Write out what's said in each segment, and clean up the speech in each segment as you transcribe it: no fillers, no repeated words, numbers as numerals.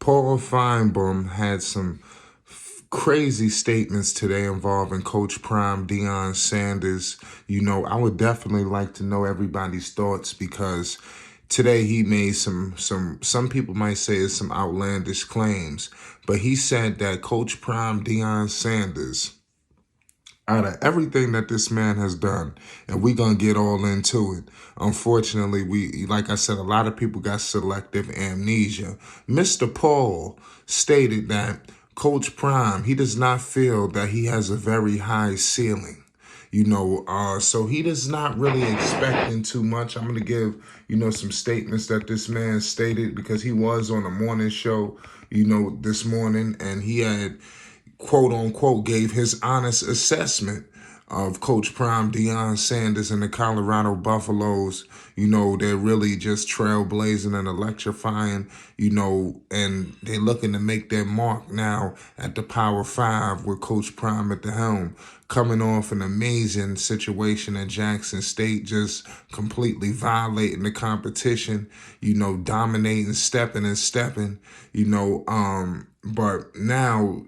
Paul Finebaum had some crazy statements today involving Coach Prime, Deion Sanders. I would definitely like to know everybody's thoughts because today he made some people might say it's some outlandish claims, but he said that Coach Prime, Deion Sanders, out of everything that this man has done, and we're going to get all into it. Unfortunately, like I said, a lot of people got selective amnesia. Mr. Paul stated that Coach Prime, he does not feel that he has a very high ceiling. So he does not really expecting too much. I'm going to give, some statements that this man stated because he was on a morning show, this morning, and he had quote unquote gave his honest assessment of Coach Prime, Deion Sanders, and the Colorado Buffaloes. They're really just trailblazing and electrifying, and they're looking to make their mark now at the Power Five with Coach Prime at the helm, coming off an amazing situation at Jackson State, just completely violating the competition, dominating, stepping and stepping, but now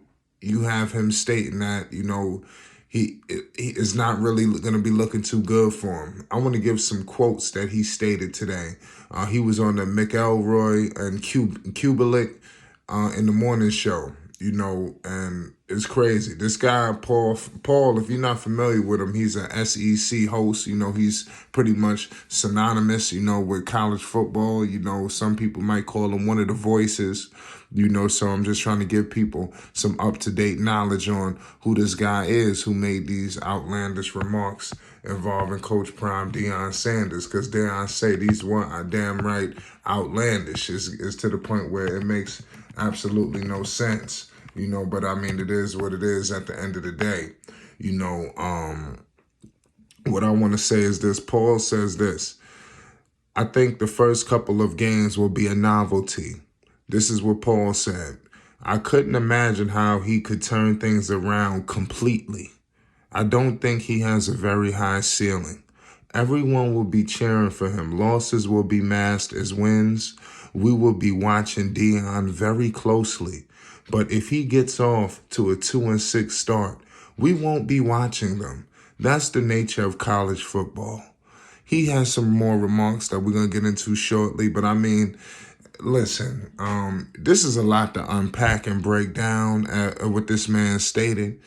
you have him stating that, he is not really going to be looking too good for him. I want to give some quotes that he stated today. He was on the McElroy and Kubelik in the morning show, and it's crazy. This guy, Paul, if you're not familiar with him, he's a SEC host. He's pretty much synonymous, with college football. Some people might call him one of the voices, so I'm just trying to give people some up-to-date knowledge on who this guy is who made these outlandish remarks involving Coach Prime, Deion Sanders, because dare I say these are damn right outlandish. It's to the point where it makes absolutely no sense, but I mean, it is what it is at the end of the day. What I want to say is this. Paul says this: I think the first couple of games will be a novelty. This is what Paul said. I couldn't imagine how he could turn things around completely. I don't think he has a very high ceiling. Everyone will be cheering for him. Losses will be masked as wins. We will be watching Deion very closely. But if he gets off to a 2-6 start, we won't be watching them. That's the nature of college football. He has some more remarks that we're going to get into shortly, but I mean, listen, this is a lot to unpack and break down what this man stated.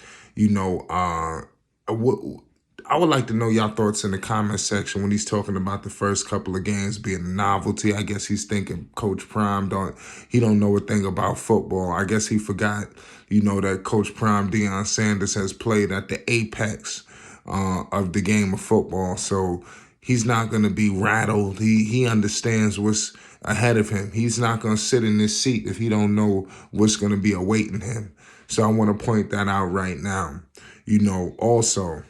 I would like to know y'all thoughts in the comment section when he's talking about the first couple of games being a novelty. I guess he's thinking Coach Prime don't know a thing about football. I guess he forgot, that Coach Prime, Deion Sanders, has played at the apex of the game of football. So he's not going to be rattled. He understands what's ahead of him. He's not going to sit in this seat if he don't know what's going to be awaiting him. So I want to point that out right now. Also,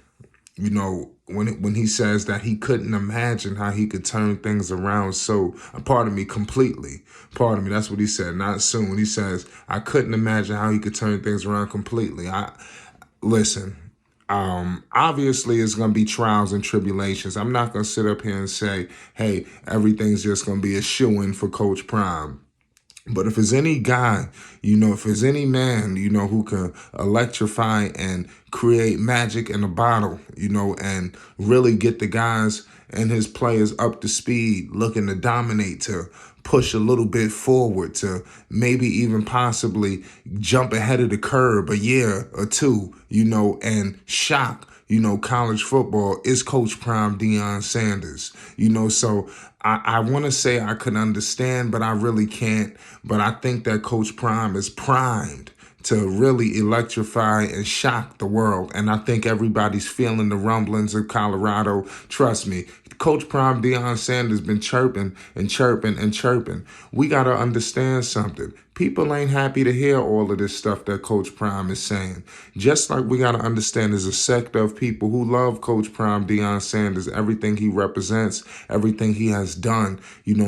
when he says that he couldn't imagine how he could turn things around. So, completely. That's what he said, not soon. He says, I couldn't imagine how he could turn things around completely. Listen, obviously it's going to be trials and tribulations. I'm not going to sit up here and say, hey, everything's just going to be a shoo-in for Coach Prime. But if there's any guy, if there's any man, who can electrify and create magic in a bottle, and really get the guys and his players up to speed, looking to dominate, to push a little bit forward, to maybe even possibly jump ahead of the curve a year or two, and shock, college football, is Coach Prime, Deion Sanders. So I want to say I could understand, but I really can't. But I think that Coach Prime is primed to really electrify and shock the world. And I think everybody's feeling the rumblings of Colorado. Trust me, Coach Prime, Deion Sanders been chirping and chirping and chirping. We got to understand something. People ain't happy to hear all of this stuff that Coach Prime is saying. Just like we got to understand there's a sector of people who love Coach Prime, Deion Sanders, everything he represents, everything he has done,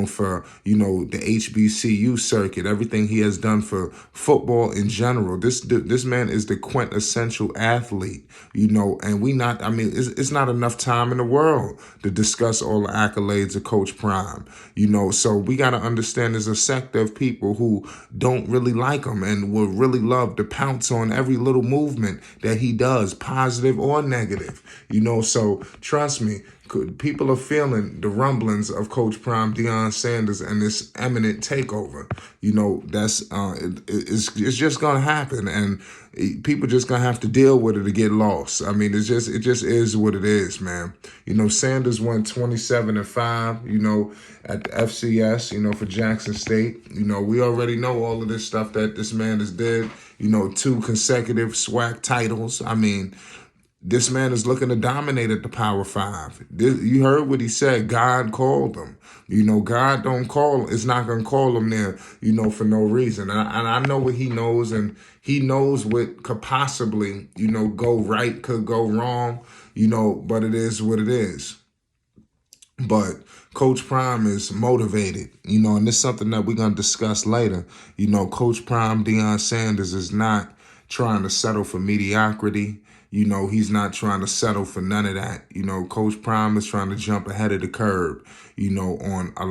for, the HBCU circuit, everything he has done for football in general. This man is the quintessential athlete, and it's not enough time in the world to discuss all the accolades of Coach Prime, so we got to understand there's a sector of people who don't really like him and would really love to pounce on every little movement that he does, positive or negative. So trust me, people are feeling the rumblings of Coach Prime Deion Sanders and this imminent takeover. That's it's just gonna happen, and people just gonna have to deal with it to get lost. I mean, it just is what it is, man. Sanders went 27-5. At the FCS. For Jackson State. We already know all of this stuff that this man has did. 2 consecutive SWAC titles. I mean, this man is looking to dominate at the Power 5. You heard what he said. God called him. God don't call. It's not going to call him there, for no reason. And I know what he knows, and he knows what could possibly, go right, could go wrong, but it is what it is. But Coach Prime is motivated, and it's something that we're going to discuss later. Coach Prime, Deion Sanders, is not trying to settle for mediocrity. He's not trying to settle for none of that. Coach Prime is trying to jump ahead of the curve, on a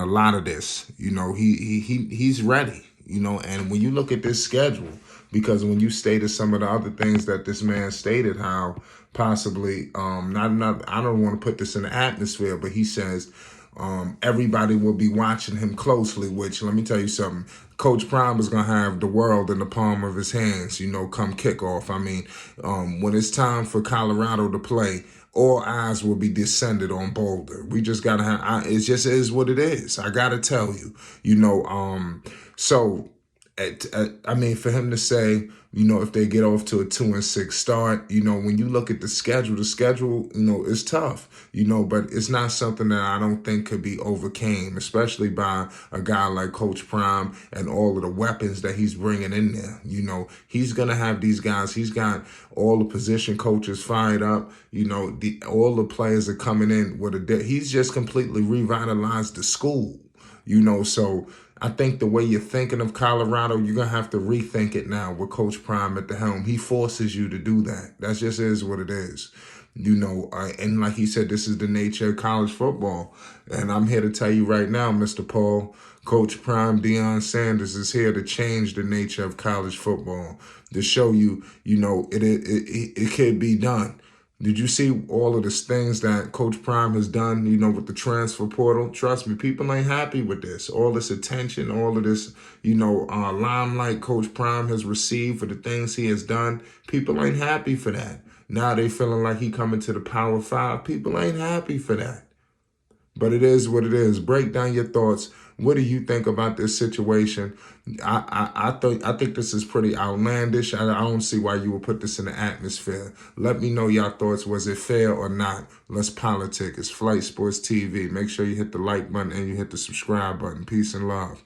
lot of this. He's ready, and when you look at this schedule, because when you stated some of the other things that this man stated, how possibly, I don't want to put this in the atmosphere, but he says everybody will be watching him closely, which, let me tell you something, Coach Prime is going to have the world in the palm of his hands, come kickoff. I mean, when it's time for Colorado to play, all eyes will be descended on Boulder. We just got to have, it just is what it is. I got to tell you, so I mean, for him to say, if they get off to a 2-6 start, when you look at the schedule, is tough, but it's not something that I don't think could be overcame, especially by a guy like Coach Prime and all of the weapons that he's bringing in there. He's going to have these guys. He's got all the position coaches fired up. All the players are coming in with he's just completely revitalized the school, so I think the way you're thinking of Colorado, you're going to have to rethink it now with Coach Prime at the helm. He forces you to do that. That just is what it is. And like he said, this is the nature of college football. And I'm here to tell you right now, Mr. Paul, Coach Prime Deion Sanders is here to change the nature of college football, to show you, it could be done. Did you see all of the things that Coach Prime has done, with the transfer portal? Trust me, people ain't happy with this. All this attention, all of this, limelight Coach Prime has received for the things he has done. People ain't happy for that. Now they feeling like he coming to the Power 5. People ain't happy for that. But it is what it is. Break down your thoughts. What do you think about this situation? I think this is pretty outlandish. I don't see why you would put this in the atmosphere. Let me know your thoughts. Was it fair or not? Let's politic. It's Flight Sports TV. Make sure you hit the like button and you hit the subscribe button. Peace and love.